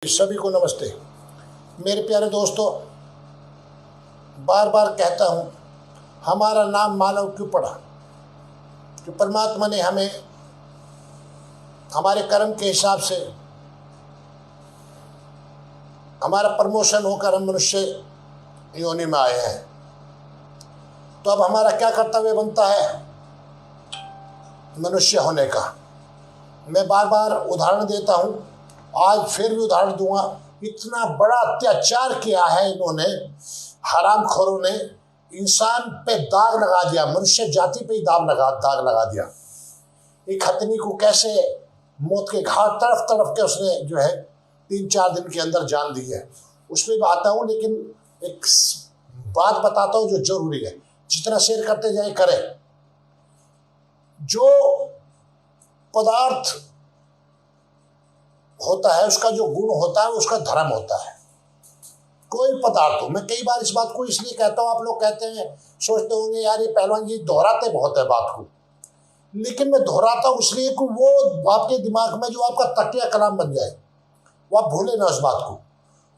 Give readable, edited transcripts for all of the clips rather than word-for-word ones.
सभी को नमस्ते। मेरे प्यारे दोस्तों, बार बार कहता हूँ, हमारा नाम मानव क्यों पड़ा? कि परमात्मा ने हमें हमारे कर्म के हिसाब से हमारा प्रमोशन होकर हम मनुष्य योनि में आए हैं। तो अब हमारा क्या कर्तव्य बनता है मनुष्य होने का? मैं बार बार उदाहरण देता हूँ, आज फिर भी उदाहरण दूंगा। इतना बड़ा अत्याचार किया है इन्होंने, हरामखोरों ने इंसान पे दाग लगा दिया, मनुष्य जाति पे ही दाग लगा दिया। एक हथनी को कैसे मौत के घाट तरफ तरफ के उसने जो है 3-4 दिन के अंदर जान दी है, उसमें भी आता हूँ। लेकिन एक बात बताता हूँ जो जरूरी है, जितना शेयर करते जाए करें। जो पदार्थ होता है उसका जो गुण होता है उसका धर्म होता है। कोई पदार्थ हो, मैं कई बार इस बात को इसलिए कहता हूँ, आप लोग कहते हैं, सोचते होंगे यार ये पहलवान जी दोहराते बहुत है बात को, लेकिन मैं दोहराता हूँ इसलिए कि वो आपके दिमाग में जो आपका तकिया कलाम बन जाए, वो आप भूले ना उस बात को।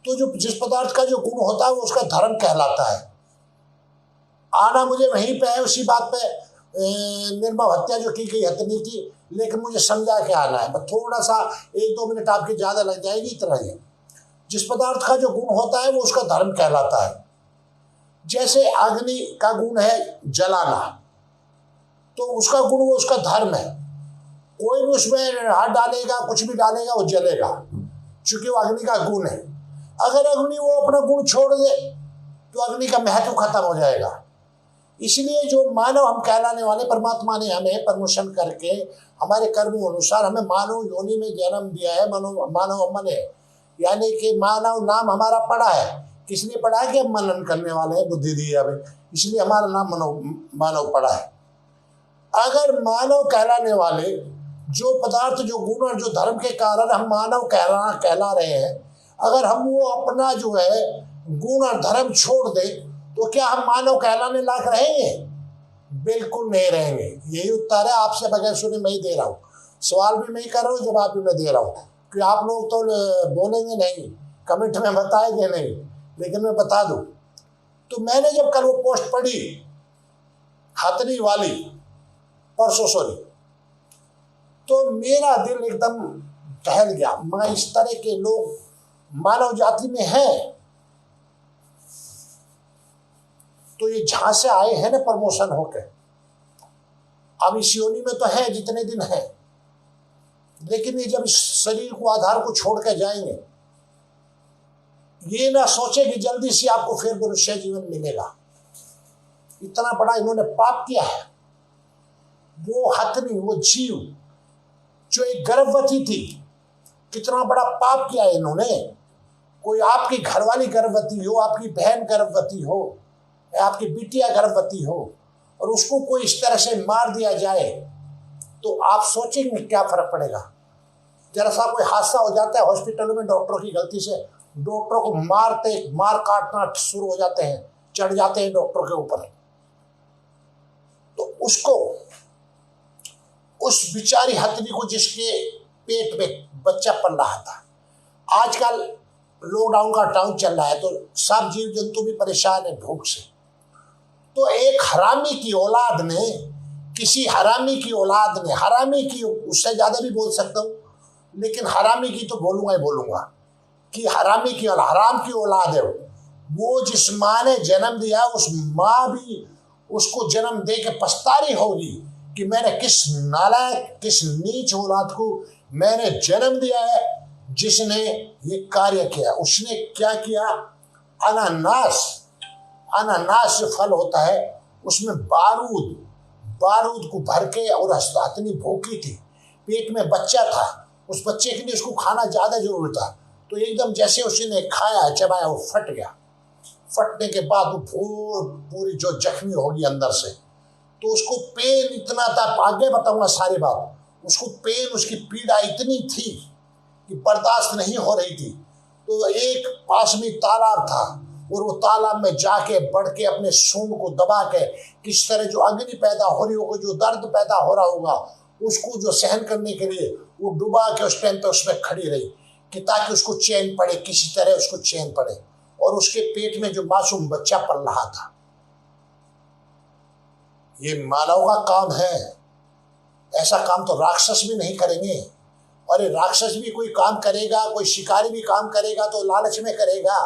तो जो जिस पदार्थ का जो गुण होता है वो उसका धर्म कहलाता है। आना मुझे वहीं पे है, उसी बात पे निर्मम हत्या जो की गई हथनी की, लेकिन मुझे समझा के आना है। थोड़ा सा 1-2 मिनट आपकी ज्यादा लग जाएगी, इतना ही। जिस पदार्थ का जो गुण होता है वो उसका धर्म कहलाता है। जैसे अग्नि का गुण है जलाना, तो उसका गुण वो उसका धर्म है। कोई भी उसमें हाथ डालेगा, कुछ भी डालेगा, वो जलेगा, क्योंकि वो अग्नि का गुण है। अगर अग्नि वो अपना गुण छोड़ दे तो अग्नि का महत्व खत्म हो जाएगा। इसलिए जो मानव हम कहलाने वाले, परमात्मा ने हमें प्रमोशन करके हमारे कर्मों अनुसार हमें मानव योनि में जन्म दिया है। मानव मन है, यानी कि मानव नाम हमारा पड़ा है। किसने पढ़ा है? कि हम मनन करने वाले हैं, बुद्धि दी है हमें, इसलिए हमारा नाम मानव पड़ा है। अगर मानव कहलाने वाले जो पदार्थ, जो गुण और जो धर्म के कारण हम मानव कहला रहे हैं, अगर हम वो अपना जो है गुण और धर्म छोड़ दे तो क्या हम मानव कहलाने लायक रहेंगे? बिल्कुल नहीं रहेंगे। यही उत्तर है, आपसे बगैर सुने मैं ही दे रहा हूँ। सवाल भी मैं ही कर रहा हूँ, जवाब भी मैं दे रहा हूँ। कि आप लोग तो बोलेंगे नहीं, कमेंट में बताएंगे नहीं, लेकिन मैं बता दूं। तो मैंने जब कल वो पोस्ट पढ़ी हथनी वाली, परसों सॉरी, तो मेरा दिल एकदम टहल गया। मैं इस तरह के लोग मानव जाति में हैं, तो ये जहां से आए हैं ना प्रमोशन होकर, अब इस योनि में तो है जितने दिन है, लेकिन ये जब इस शरीर को, आधार को छोड़ कर जाएंगे, ये ना सोचे कि जल्दी से आपको फिर मनुष्य जीवन मिलेगा। इतना बड़ा इन्होंने पाप किया है। वो हथनी, वो जीव जो एक गर्भवती थी, कितना बड़ा पाप किया है इन्होंने। कोई आपकी घरवाली गर्भवती हो, आपकी बहन गर्भवती हो, आपकी बिटिया गर्भवती हो, और उसको कोई इस तरह से मार दिया जाए, तो आप सोचेंगे क्या फर्क पड़ेगा? जरा सा कोई हादसा हो जाता है हॉस्पिटलों में, डॉक्टरों की गलती से डॉक्टरों को मार काटना शुरू हो जाते हैं, चढ़ जाते हैं डॉक्टरों के ऊपर। तो उसको, उस बिचारी हथनी को जिसके पेट में बच्चा पल रहा था, आजकल लॉकडाउन का टाइम चल रहा है, तो सब जीव जंतु भी परेशान है भूख से। तो एक हरामी की औलाद ने, किसी हरामी की औलाद ने, हरामी की, उससे ज्यादा भी बोल सकता हूँ, लेकिन हरामी की तो बोलूंगा ही बोलूंगा, कि हरामी की, हराम की औलाद है वो। जिस माँ ने जन्म दिया, उस माँ भी उसको जन्म दे के पछता रही होगी कि मैंने किस नालायक, किस नीच औलाद को मैंने जन्म दिया है, जिसने ये कार्य किया। उसने क्या किया? अनानास जो फल होता है उसमें बारूद को भर के, और हथनी भूखी थी, पेट में बच्चा था, उस बच्चे के लिए उसको खाना ज्यादा जरूरी था। तो एकदम जैसे उसने खाया, चबाया, वो फट गया। फटने के बाद वो पूरी जो जख्मी होगी अंदर से, तो उसको पेन इतना था, आगे बताऊंगा सारी बात। उसको पेन, उसकी पीड़ा इतनी थी कि बर्दाश्त नहीं हो रही थी। तो एक पास में तालाब था, और वो तालाब में जाके बढ़ के अपने सूंड को दबा के, किस तरह जो अग्नि पैदा हो रही होगी, जो दर्द पैदा हो रहा होगा, उसको जो सहन करने के लिए वो डुबा के उस टाइम पे उसमें खड़ी रही। कि ताकि उसको चैन पड़े, किसी तरह उसको चैन पड़े। और उसके पेट में जो मासूम बच्चा पल रहा था, ये मानव का काम है। ऐसा काम तो राक्षस भी नहीं करेंगे। और ये राक्षस भी कोई काम करेगा, कोई शिकारी भी काम करेगा तो लालच में करेगा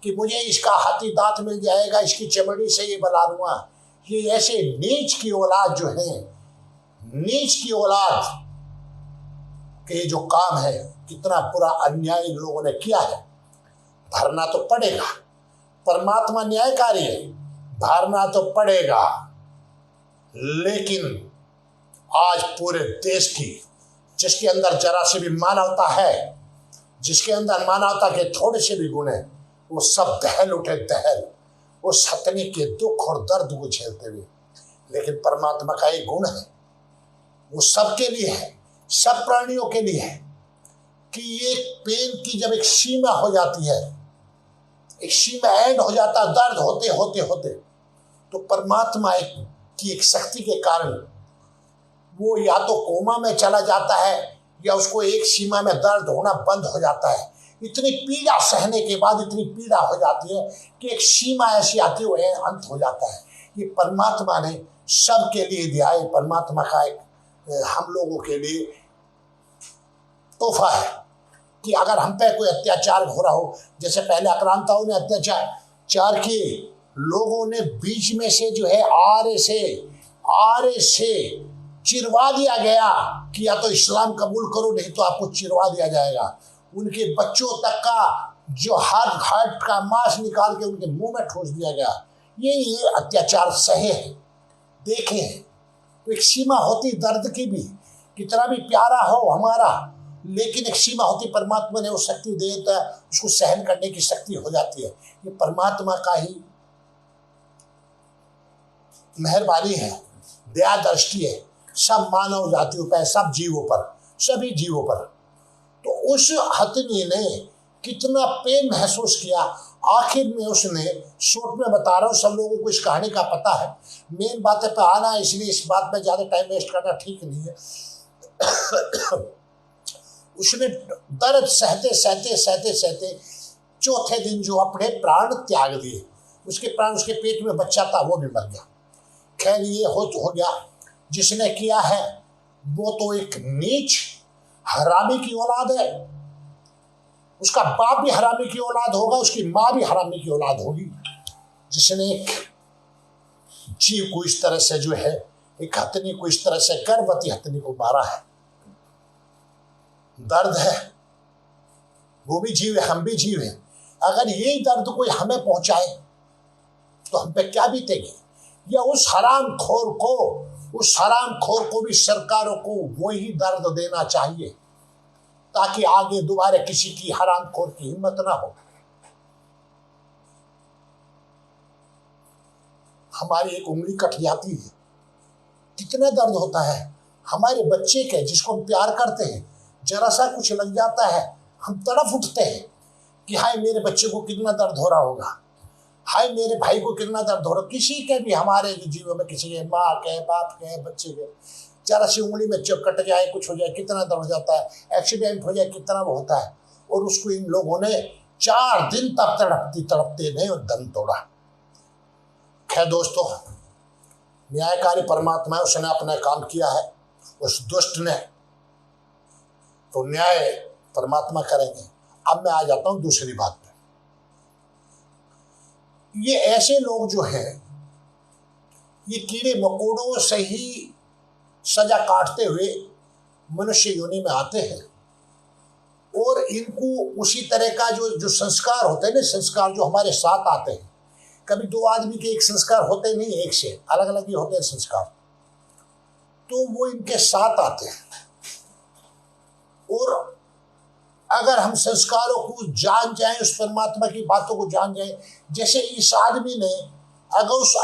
कि मुझे इसका हाथी दांत मिल जाएगा, इसकी चमड़ी से ये बना लूंगा। ये ऐसे नीच की औलाद जो है, नीच की औलाद के जो काम है, कितना बुरा अन्याय इन लोगों ने किया है। भरना तो पड़ेगा, परमात्मा न्यायकारी है, भरना तो पड़ेगा। लेकिन आज पूरे देश की, जिसके अंदर जरा से भी मानवता है, जिसके अंदर मानवता के थोड़े से भी गुण है, वो सब दहल उठे, दहल उस हथनी के दुख और दर्द को झेलते हुए। लेकिन परमात्मा का एक गुण है, वो सबके लिए है, सब प्राणियों के लिए है कि एक पेन की जब एक सीमा हो जाती है, एक सीमा एंड हो जाता है, दर्द होते होते होते, तो परमात्मा की एक शक्ति के कारण वो या तो कोमा में चला जाता है या उसको एक सीमा में दर्द होना बंद हो जाता है। इतनी पीड़ा सहने के बाद इतनी पीड़ा हो जाती है कि एक सीमा ऐसी आती है, अंत हो जाता है। ये परमात्मा ने सबके लिए दिया है। परमात्मा का एक हम लोगों के लिए तोहफा है कि अगर हम पे कोई अत्याचार हो रहा हो, जैसे पहले आक्रांताओं ने अत्याचार किए, लोगों ने बीच में से जो है आरे से चिरवा दिया गया कि या तो इस्लाम कबूल करो, नहीं तो आपको चिरवा दिया जाएगा। उनके बच्चों तक का जो हाथ का मांस निकाल के उनके मुंह में ठोस दिया गया। ये अत्याचार सहे हैं, देखे हैं। तो एक सीमा होती दर्द की भी, कितना भी प्यारा हो हमारा, लेकिन एक सीमा होती। परमात्मा ने वो शक्ति दे तो उसको सहन करने की शक्ति हो जाती है। ये परमात्मा का ही मेहरबानी है, दया दृष्टि है सब मानव जातियों पर, सब जीवों पर, सभी जीवों पर। तो उस हथनी ने कितना प्रेम महसूस किया। आखिर में उसने, शॉर्ट में बता रहा हूँ, सब लोगों को इस कहानी का पता है, मेन बातें पे आना है, इसलिए इस बात में ज़्यादा टाइम वेस्ट करना ठीक नहीं है। उसने दर्द सहते सहते सहते सहते चौथे दिन जो अपने प्राण त्याग दिए। उसके प्राण, उसके पेट में बच्चा था, वो भी मर गया। खैर ये हो गया। जिसने किया है वो तो एक नीच हरामी की औलाद है। उसका बाप भी हरामी की औलाद होगा, उसकी माँ भी हरामी की औलाद होगी, जिसने एक जीव को इस तरह से जो है, एक हथनी को इस तरह से, गर्भवती हथनी को मारा है। दर्द है, वो भी जीव है, हम भी जीव हैं। अगर यही दर्द कोई हमें पहुंचाए तो हम पे क्या बीतेगी। या उस हरामखोर को भी सरकारों को वही दर्द देना चाहिए, ताकि आगे दोबारा किसी की हरामखोर की हिम्मत ना हो। हमारी एक उंगली कट जाती है, कितना दर्द होता है। हमारे बच्चे के, जिसको हम प्यार करते हैं, जरा सा कुछ लग जाता है, हम तड़फ उठते हैं कि हाय मेरे बच्चे को कितना दर्द हो रहा होगा, हाय मेरे भाई को कितना दर्द हो रहा। किसी के भी, हमारे जीवन में, किसी के, माँ के, बाप के, बच्चे के, जरा सी उंगली में चोट कट जाए, कुछ हो जाए, कितना दर्द हो जाता है। एक्सीडेंट हो जाए, कितना वो होता है। और उसको इन लोगों ने 4 दिन तक तड़पते नहीं और दम तोड़ा। खैर दोस्तों, न्यायकारी परमात्मा है, उसने अपना काम किया है। उस दुष्ट ने तो न्याय परमात्मा करेंगे। अब मैं आ जाता हूं दूसरी बात पे। ये ऐसे लोग जो हैं, ये कीड़े मकोड़ों से ही सजा काटते हुए मनुष्य योनि में आते हैं। और इनको उसी तरह का जो संस्कार होते हैं ना, संस्कार जो हमारे साथ आते हैं। कभी 2 आदमी के एक संस्कार होते नहीं, एक से अलग अलग ही होते हैं संस्कार, तो वो इनके साथ आते हैं। और अगर हम संस्कारों को जान जाएं, उस परमात्मा की बातों को जान जाएं, जैसे इस आदमी ने अगर उस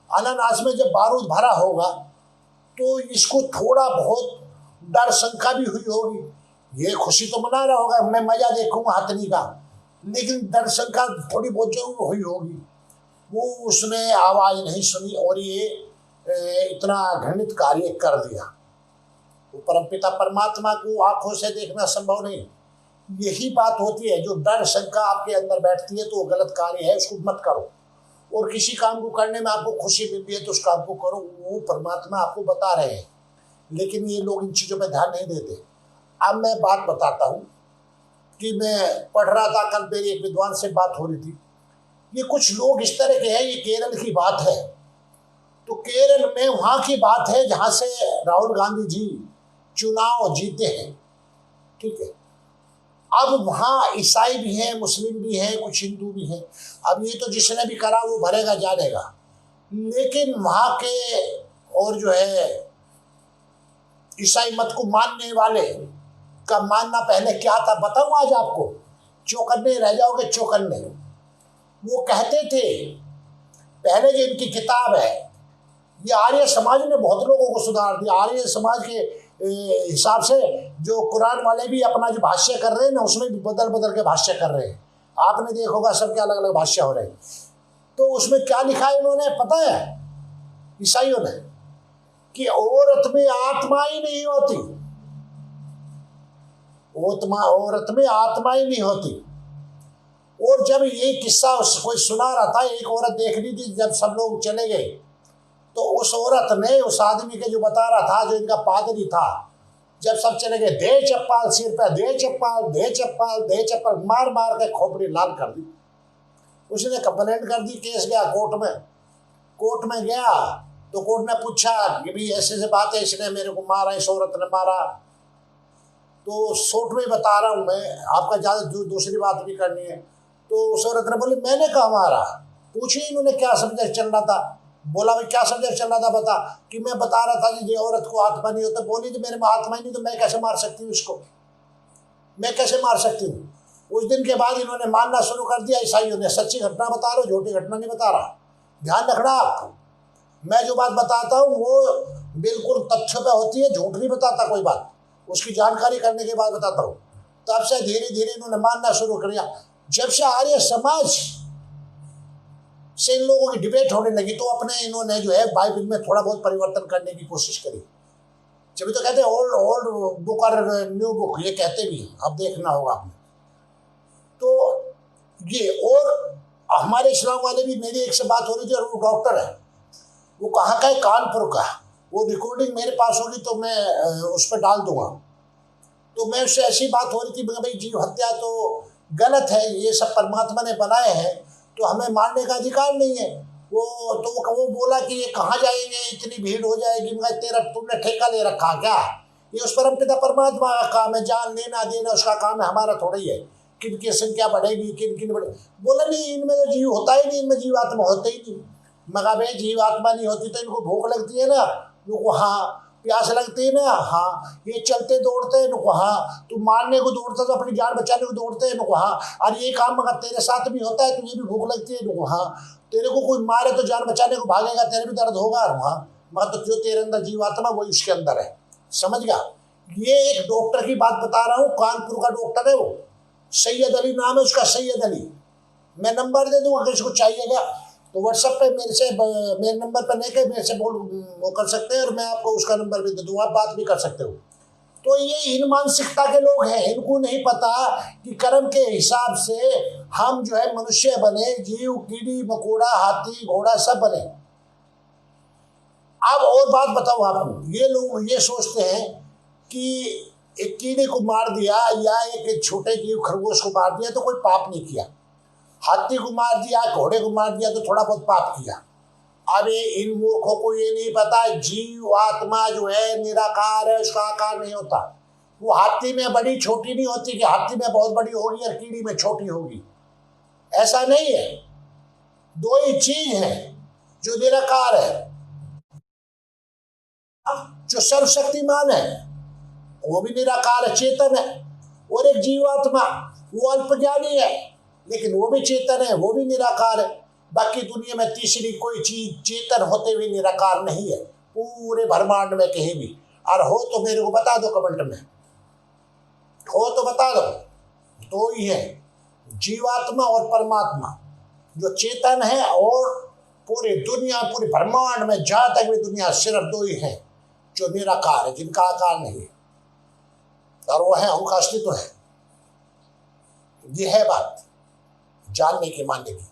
अनानास में जब बारूद भरा होगा तो इसको थोड़ा बहुत डर शंका भी हुई होगी। ये खुशी तो मना रहा होगा, मैं मजा देखूंगा हथनी का, लेकिन डर शंका थोड़ी बहुत जरूर हुई होगी। वो उसने आवाज नहीं सुनी और ये इतना घृणित कार्य कर दिया। वो परमपिता परमात्मा को आंखों से देखना संभव नहीं। यही बात होती है, जो डर शंका आपके अंदर बैठती है तो वो गलत कार्य है, उसको मत करो। और किसी काम को करने में आपको खुशी मिलती है तो उस काम को करो, वो परमात्मा आपको बता रहे हैं। लेकिन ये लोग इन चीज़ों पर ध्यान नहीं देते। अब मैं बात बताता हूँ कि मैं पढ़ रहा था, कल मेरी एक विद्वान से बात हो रही थी। ये कुछ लोग इस तरह के हैं, ये केरल की बात है। तो केरल में वहाँ की बात है जहाँ से राहुल गांधी जी चुनाव जीते हैं, ठीक है। अब वहाँ ईसाई भी हैं, मुस्लिम भी हैं, कुछ हिंदू भी हैं। अब ये तो जिसने भी करा वो भरेगा जानेगा। लेकिन वहाँ के और जो है ईसाई मत को मानने वाले का मानना पहले क्या था बताऊं आज आपको, चौकन्ने रह जाओगे, चौकन्ने। वो कहते थे पहले, जो इनकी किताब है, ये आर्य समाज ने बहुत लोगों को सुधार दिया। आर्य समाज के हिसाब से जो कुरान वाले भी अपना जो भाष्य कर रहे हैं ना, उसमें भी बदल बदल के भाष्य कर रहे हैं। आपने देखा होगा सबके अलग अलग भाष्य हो रहे हैं। तो उसमें क्या लिखा है इन्होंने पता है ईसाइयों ने, कि औरत में आत्मा ही नहीं होती, औरत में आत्मा ही नहीं होती। और जब ये किस्सा कोई सुना रहा था, एक औरत देख रही थी, जब सब लोग चले गए तो उस औरत ने उस आदमी के जो बता रहा था, जो इनका पादरी था, जब सब चले गए, दे चप्पल सिर पे, दे चप्पल, दे चप्पल, दे चप्पल, मार मार के खोपड़ी लाल कर दी। उसने कंप्लेंट कर दी, केस गया कोर्ट में। कोर्ट में गया तो कोर्ट ने पूछा कि भाई ऐसे बात है, इसने मेरे को मारा, इस औरत ने मारा। तो शॉर्ट में बता रहा हूँ मैं, आपका ज़्यादा दूसरी बात भी करनी है। तो उस औरत ने बोली मैंने कहा मारा। पूछिए इन्होंने क्या सब्जेक्ट चल रहा था। बोला भाई क्या सब्जेक्ट चल रहा था बता। कि मैं बता रहा था जी औरत को आत्मा नहीं होता। बोली तो मेरे में आत्मा ही नहीं तो मैं कैसे मार सकती हूँ इसको, मैं कैसे मार सकती हूँ। उस दिन के बाद इन्होंने मानना शुरू कर दिया ईसाइयों ने। सच्ची घटना बता रहा हूँ, झूठी घटना नहीं बता रहा। ध्यान रखना आप, मैं जो बात बताता हूँ वो बिल्कुल तथ्य पे होती है, झूठ नहीं बताता कोई बात, उसकी जानकारी करने के बाद बताता हूँ। तब से धीरे धीरे इन्होंने मानना शुरू कर दिया। जब से आर्य समाज से इन लोगों की डिबेट होने लगी तो अपने इन्होंने जो है बाइबल में थोड़ा बहुत परिवर्तन करने की कोशिश करी। जब तो कहते हैं ओल्ड बुक और न्यू बुक, ये कहते भी, अब देखना होगा आपने। तो ये, और हमारे इस्लाम वाले भी, मेरी एक से बात हो रही थी और वो डॉक्टर है, वो कहाँ का है, कानपुर का। वो रिकॉर्डिंग मेरे पास होगी तो मैं उस पर डाल दूंगा। तो मैं उससे ऐसी बात हो रही थी, भाई जीव हत्या तो गलत है, ये सब परमात्मा ने बनाए हैं तो हमें मारने का अधिकार नहीं है। वो बोला कि ये कहाँ जाएंगे, इतनी भीड़ हो जाएगी। मैं तेरा तुमने ठेका ले रखा क्या, ये उस परमपिता परमात्मा का काम है, जान लेना देना उसका काम है, हमारा थोड़ा ही है। किन की संख्या बढ़ेगी, किन किन बढ़ेगी। बोला नहीं, इनमें तो जीव होता ही नहीं, इनमें जीवात्मा होते ही नहीं। मगर भाई जीवात्मा नहीं होती तो इनको भूख लगती है ना, इनको हाँ, प्यास लगती है ना, हाँ, ये चलते दौड़ते हैं इनको, हाँ, तू मारने को दौड़ता तो अपनी जान बचाने को दौड़ते हैं इनको, हाँ, और ये काम मगर तेरे साथ भी होता है, तुझे भी भूख लगती है इनको, हाँ, तेरे को कोई मारे तो जान बचाने को भागेगा, तेरे भी दर्द होगा, हाँ, मगर तो जो तेरे अंदर जीवात्मा वही उसके अंदर है। समझ गया। ये एक डॉक्टर की बात बता रहा हूँ, कानपुर का डॉक्टर है वो, सैयद अली नाम है उसका, सैयद अली। मैं नंबर दे दूंगा, किसी को चाहिएगा तो व्हाट्सएप पे मेरे नंबर पर लेके मेरे से वो कर सकते हैं, और मैं आपको उसका नंबर भी दे दूंगा, आप बात भी कर सकते हो। तो ये इन मानसिकता के लोग हैं, इनको नहीं पता कि कर्म के हिसाब से हम जो है मनुष्य बने, जीव कीड़ी मकोड़ा हाथी घोड़ा सब बने। अब और बात बताओ आपको, ये लोग ये सोचते हैं कि एक कीड़े को मार दिया या एक छोटे जीव खरगोश को मार दिया तो कोई पाप नहीं किया, हाथी को मार दिया घोड़े को मार दिया तो थोड़ा बहुत पाप किया। अब इन मूर्खों को ये नहीं पता जीव आत्मा जो है निराकार है, उसका आकार नहीं होता। वो हाथी में बड़ी छोटी नहीं होती कि हाथी में बहुत बड़ी होगी और कीड़ी में छोटी होगी, ऐसा नहीं है। दो ही चीज है जो निराकार है। जो सर्वशक्तिमान है वो भी निराकार है, चेतन है। और एक जीवात्मा, वो अल्पज्ञानी है लेकिन वो भी चेतन है, वो भी निराकार है। बाकी दुनिया में तीसरी कोई चीज चेतन होते हुए निराकार नहीं है पूरे ब्रह्मांड में कहीं भी। और हो तो मेरे को बता दो कमेंट में, हो तो बता दो। दो ही है, जीवात्मा और परमात्मा जो चेतन है, और पूरी दुनिया पूरी ब्रह्मांड में जहां तक भी दुनिया सिर्फ दो ही है, जो निराकार है, जिनका आकार नहीं है, और वो है, उनका अस्तित्व है। ये है बात जानने की, मानने की।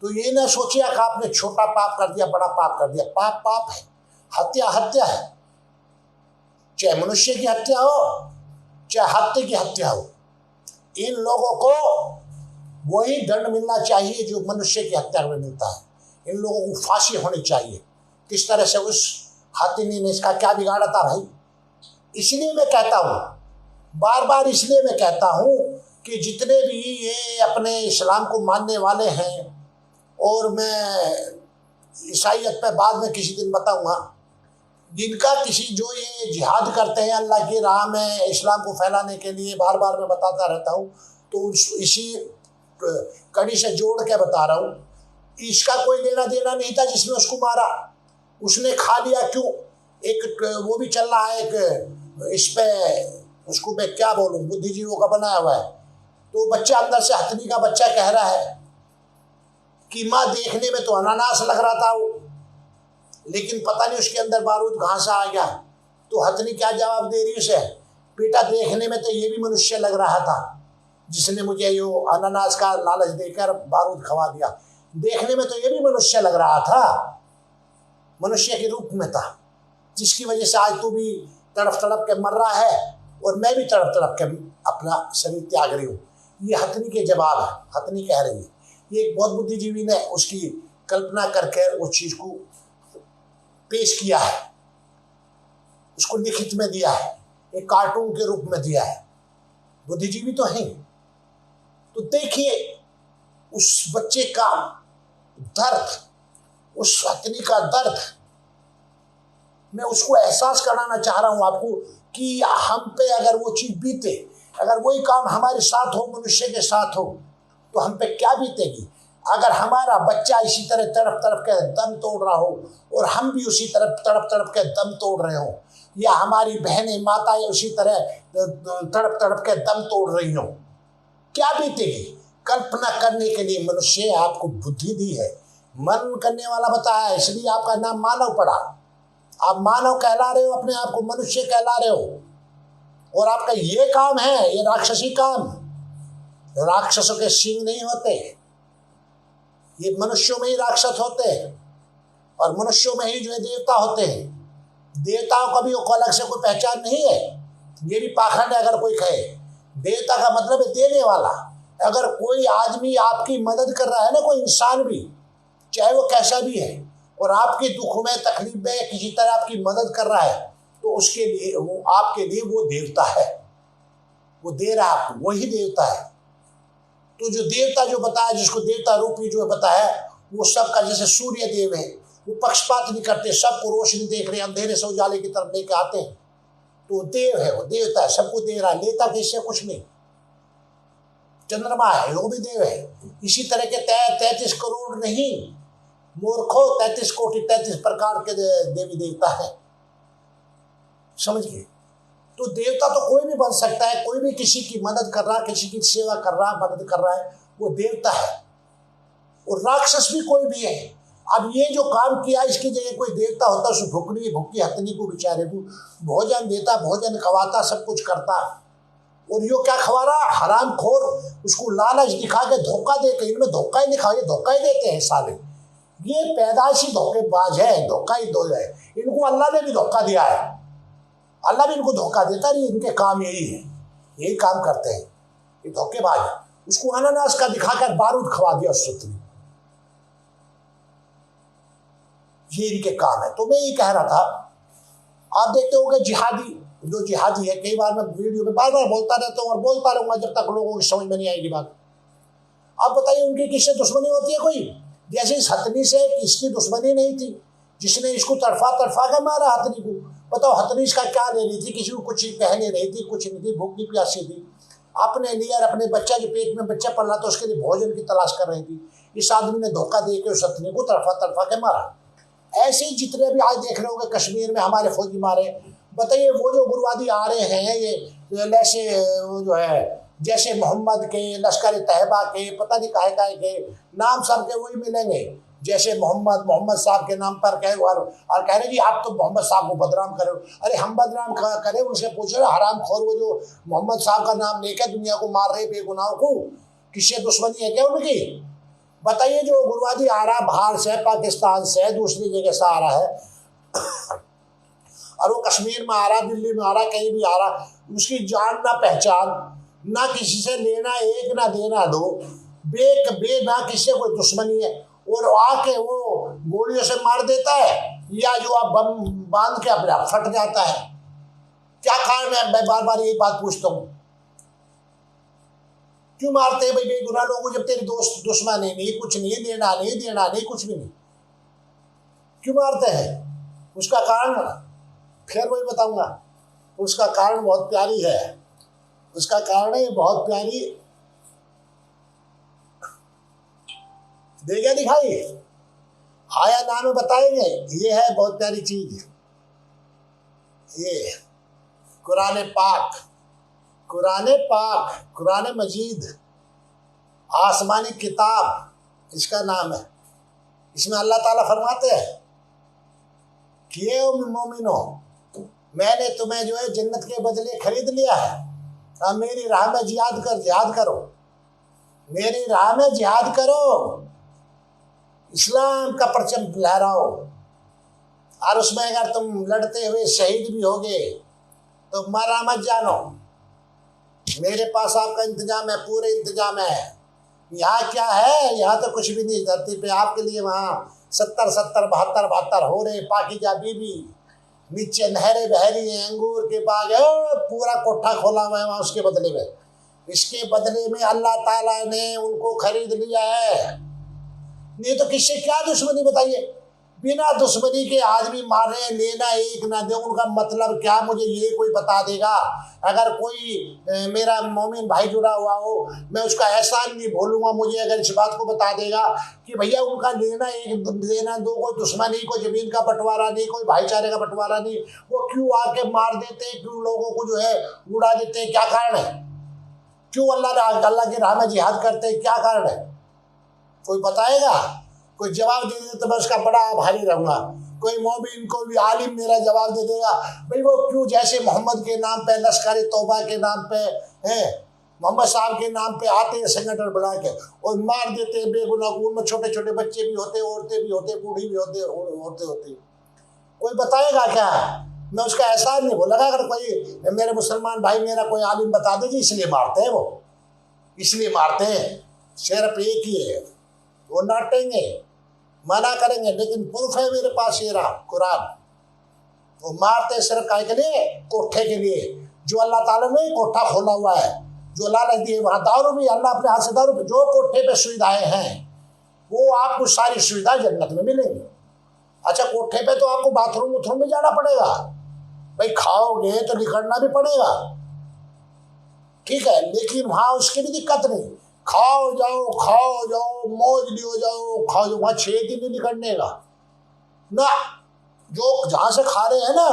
तो ये ना सोचिए कि आपने छोटा पाप कर दिया, बड़ा पाप कर दिया। पाप पाप है, हत्या हत्या है, चाहे मनुष्य की हत्या हो, चाहे हाथी की हत्या हो। इन लोगों को वही दंड मिलना चाहिए जो मनुष्य की हत्या में मिलता है। इन लोगों को फांसी होनी चाहिए। किस तरह से उस हाथी ने इसका क्या बिगाड़ा था भाई। इसलिए मैं कहता हूँ, बार बार इसलिए मैं कहता हूँ कि जितने भी ये अपने इस्लाम को मानने वाले हैं, और मैं ईसाइयत पे बाद में किसी दिन बताऊंगा, जिनका किसी जो ये जिहाद करते हैं अल्लाह की राह में इस्लाम को फैलाने के लिए, बार बार मैं बताता रहता हूँ, तो इसी कड़ी से जोड़ के बता रहा हूँ। इसका कोई लेना देना नहीं था जिसने उसको मारा, उसने खा लिया क्यों। एक वो भी चल रहा है, एक इस पे उसको मैं क्या बोलूँ, बुद्धिजीवियों का बनाया हुआ है। तो बच्चा अंदर से, हथनी का बच्चा कह रहा है कि माँ देखने में तो अनानास लग रहा था वो, लेकिन पता नहीं उसके अंदर बारूद कहाँ से आ गया। तो हथनी क्या जवाब दे रही उसे, बेटा देखने में तो ये भी मनुष्य लग रहा था जिसने मुझे यो अनानास का लालच देकर बारूद खवा दिया। देखने में तो ये भी मनुष्य लग रहा था, मनुष्य के रूप में था, जिसकी वजह से आज तू भी तड़प तड़प के मर रहा है और मैं भी तड़प तड़प के अपना शरीर त्याग रही हूँ। ये हथनी के जवाब है, हथनी कह रही है। ये एक बहुत बुद्धिजीवी ने उसकी कल्पना करके उस चीज को पेश किया है, उसको लिखित में दिया है, एक कार्टून के रूप में दिया है। बुद्धिजीवी तो है। तो देखिए उस बच्चे का दर्द, उस हथनी का दर्द, मैं उसको एहसास कराना चाह रहा हूं आपको कि हम पे अगर वो चीज बीते, अगर वही काम हमारे साथ हो, मनुष्य के साथ हो, तो हम पे क्या बीतेगी। अगर हमारा बच्चा इसी तरह तड़प तड़प के दम तोड़ रहा हो और हम भी उसी तरह तड़प तड़प के दम तोड़ रहे हो, या हमारी बहनें माताएं उसी तरह तड़प तड़प के दम तोड़ रही हो, क्या बीतेगी। कल्पना करने के लिए मनुष्य आपको बुद्धि दी है, मन करने वाला बताया है, इसलिए आपका नाम मानव पड़ा। आप मानव कहला रहे हो, अपने आप को मनुष्य कहला रहे हो, और आपका ये काम है, ये राक्षसी काम। राक्षसों के सींग नहीं होते, ये मनुष्यों में ही राक्षस होते हैं, और मनुष्यों में ही जो है देवता होते हैं। देवताओं का भी को अलग से कोई पहचान नहीं है, ये भी पाखंड है अगर कोई कहे। देवता का मतलब है देने वाला। अगर कोई आदमी आपकी मदद कर रहा है ना, कोई इंसान भी, चाहे वो कैसा भी है, और आपके दुख में, तकलीफ में किसी तरह आपकी मदद कर रहा है, तो उसके लिए, वो आपके लिए वो देवता है, वो दे रहा है आपको, वही देवता है। तो जो देवता जो बताया, जिसको देवता रूपी जो बताया, वो सबका, जैसे सूर्य देव है, वो पक्षपात नहीं करते, सबको रोशनी देख रहे, अंधेरे से उजाले की तरफ लेके आते हैं। तो देव है, वो देवता है, सबको दे रहा है, लेता किससे कुछ नहीं। चंद्रमा है, वो भी देव है। इसी तरह के 33 करोड़ नहीं मूर्खों, 33 कोटि 33 प्रकार के देवी देवता है, समझ गए। तो देवता तो कोई भी बन सकता है, कोई भी किसी की मदद कर रहा है, किसी की सेवा कर रहा है, मदद कर रहा है, वो देवता है। और राक्षस भी कोई भी है। अब ये जो काम किया, इसकी जगह कोई देवता होता, उस भूखी हथनी को, बेचारे को भोजन देता, भोजन खवाता, सब कुछ करता, और यो क्या खवा रहा, हराम खोर, उसको लालच दिखा के, धोखा दे के। इनमें धोखा ही दिखा, ये धोखा ही देते हैं साले, ये पैदाइशी धोखेबाज है, धोखा ही दो है। इनको अल्लाह ने भी धोखा दिया है, अल्लाह भी इनको धोखा देता रही। इनके काम यही है, यही काम करते हैं ये धोखेबाज। उसको अनानास का दिखाकर बारूद खवा दिया उसने, ये इनके काम है। तो मैं ये कह रहा था, आप देखते होंगे जिहादी, जो जिहादी है, कई बार मैं वीडियो में बार बार बोलता रहता हूँ और बोलता रहूंगा जब तक लोगों की समझ में नहीं आएगी बात। आप बताइए उनकी किससे दुश्मनी होती है कोई। जैसे इस हथनी से इसकी दुश्मनी नहीं थी, जिसने इसको तड़फा तड़फा के मारा हथनी को। बताओ हथनी इसका क्या ले रही थी, किसी को कुछ कह नहीं रही थी, कुछ नहीं थी, भूखी प्यासी थी, अपने लिए और अपने बच्चा, जो पेट में बच्चा पल रहा था, उसके लिए भोजन की तलाश कर रही थी। इस आदमी ने धोखा दे के उस हथनी को तड़फा तड़फा के मारा। ऐसे ही जितने भी आज देख रहे होंगे कश्मीर में हमारे फौजी मारे, बताइए वो जो गुरुवादी आ रहे हैं, ये ऐसे जो है जैसे मोहम्मद के, लश्कर तैयबा के, पता नहीं काहे काहे के नाम, सब के वही मिलेंगे। जैसे मोहम्मद साहब के नाम पर कहे और कह रहे जी आप तो मोहम्मद साहब को बदनाम करो। अरे हम बदनाम करें, उनसे पूछो हराम खोर वो जो मोहम्मद साहब का नाम लेकर दुनिया को मार रहे बेगुनाहों को, किससे दुश्मनी है क्या उनकी? बताइए। जो गुरुवादी आ रहा बाहर से, पाकिस्तान से, दूसरी जगह से आ रहा है और वो कश्मीर में आ रहा, दिल्ली में आ रहा, कहीं भी आ रहा, उसकी जान ना पहचान, ना किसी से लेना एक ना देना दो, बे ना किसी से कोई दुश्मनी है, और आके वो गोलियों से मार देता है, या जो आप बम बांध के अपने आप फट जाता है। क्या कारण है? मैं बार बार यही बात पूछता हूँ, क्यों मारते हैं भाई बेगुनाह लोगों को? जब तेरे दोस्त दुश्मन नहीं, कुछ नहीं, देना नहीं, कुछ भी नहीं, क्यों मारते हैं? उसका कारण फिर वही बताऊंगा। उसका कारण बहुत प्यारी है, उसका कारण है बहुत प्यारी। देगा दिखाई, आया नाम बताएंगे। ये है बहुत प्यारी चीज, ये कुरान पाक, कुरान मजीद, आसमानी किताब इसका नाम है। इसमें अल्लाह ताला फरमाते हैं कि ये मोमिनो, मैंने तुम्हें जो है जन्नत के बदले खरीद लिया है, अब मेरी राह में जिहाद करो, मेरी राह में जिहाद करो, इस्लाम का परचम लहराओ, और उसमें अगर तुम लड़ते हुए शहीद भी होगे तो मारा मत जानो, मेरे पास आपका इंतजाम है, पूरे इंतजाम है। यहाँ क्या है? यहाँ तो कुछ भी नहीं, धरती पे आपके लिए वहाँ 70 हो रहे पाकीज़ा बीबी, नीचे नहरें बह रही हैं, अंगूर के बाग है, पूरा कोठा खोला हुआ है वहाँ। उसके बदले में, इसके बदले में अल्लाह ताला ने उनको खरीद लिया है। नहीं तो किससे क्या दुश्मनी बताइए? बिना दुश्मनी के आदमी मारे, लेना एक ना दे, उनका मतलब क्या? मुझे ये कोई बता देगा? अगर कोई मेरा मोमिन भाई जुड़ा हुआ हो, मैं उसका एहसान नहीं भूलूंगा। मुझे अगर इस बात को बता देगा कि भैया उनका लेना एक देना दो, कोई दुश्मनी, कोई जमीन का बंटवारा नहीं, कोई भाईचारे का बंटवारा नहीं, वो क्यों आके मार देते हैं, क्यों लोगों को जो है उड़ा देते हैं? क्या कारण है? क्यों अल्लाह की राह में जिहाद करते हैं? क्या कारण है? कोई बताएगा? कोई जवाब दे दे तो मैं उसका बड़ा आभारी रहूंगा। कोई मोमिन, कोई आलिम मेरा जवाब दे देगा भाई वो क्यों, जैसे मोहम्मद के नाम पे, लश्कर तौबा के नाम पे है, मोहम्मद साहब के नाम पे आते हैं संगठन बना के और मार देते हैं बेगुनाह को। उनमें छोटे छोटे बच्चे भी होते, औरतें भी होते, बूढ़ी भी होते। कोई बताएगा क्या? मैं उसका एहसास नहीं बोलेगा। अगर कोई मेरे मुसलमान भाई, मेरा कोई आलिम बता दे जी इसलिए मारते हैं, वो इसलिए मारते हैं, सिर्फ एक ही है, वो डांटेंगे, मना करेंगे, लेकिन प्रूफ है मेरे पास ये रहा कुरान। वो मारते सिर्फ काय के लिए? कोठे के लिए, जो अल्लाह ताला ने कोठा खोला हुआ है, जो लालच दिए। वहां दारू भी अल्लाह अपने हाथ से दारू, जो कोठे पे सुविधाएं हैं वो आपको सारी सुविधाएं जन्नत में मिलेंगी। अच्छा, कोठे पे तो आपको बाथरूम में जाना पड़ेगा भाई, खाओगे तो निकलना भी पड़ेगा, ठीक है, लेकिन वहां उसकी भी दिक्कत नहीं। खाओ जाओ, मौज लियो जाओ, खाओ जाओ, वहां 6 दिन नहीं निकलने का ना। जो जहां से खा रहे हैं ना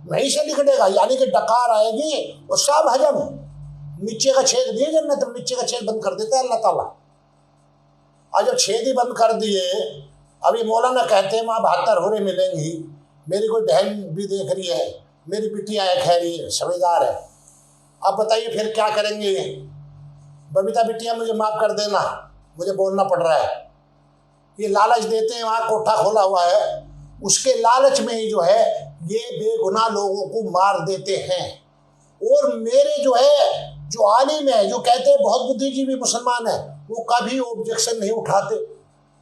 वहीं से निकलेगा, यानी कि डकार आएगी और सब हजम। नीचे का छेद नहीं जन्नत में, नीचे का छेद बंद कर देता है अल्लाह ताला। आज जब छेद ही बंद कर दिए, अभी मौलाना कहते हैं वहां 72 होरे मिलेंगी। मेरी कोई बहन भी देख रही है, मेरी बिटिया है, खैरी है, समझदार है। अब बताइए फिर क्या करेंगे? बबीता बिटिया मुझे माफ कर देना, मुझे बोलना पड़ रहा है। ये लालच देते हैं, वहां कोठा खोला हुआ है, उसके लालच में ही जो है ये बेगुनाह लोगों को मार देते हैं। और मेरे जो है, जो आलिम है, जो कहते हैं बहुत बुद्धिजीवी मुसलमान है, वो कभी ऑब्जेक्शन नहीं उठाते,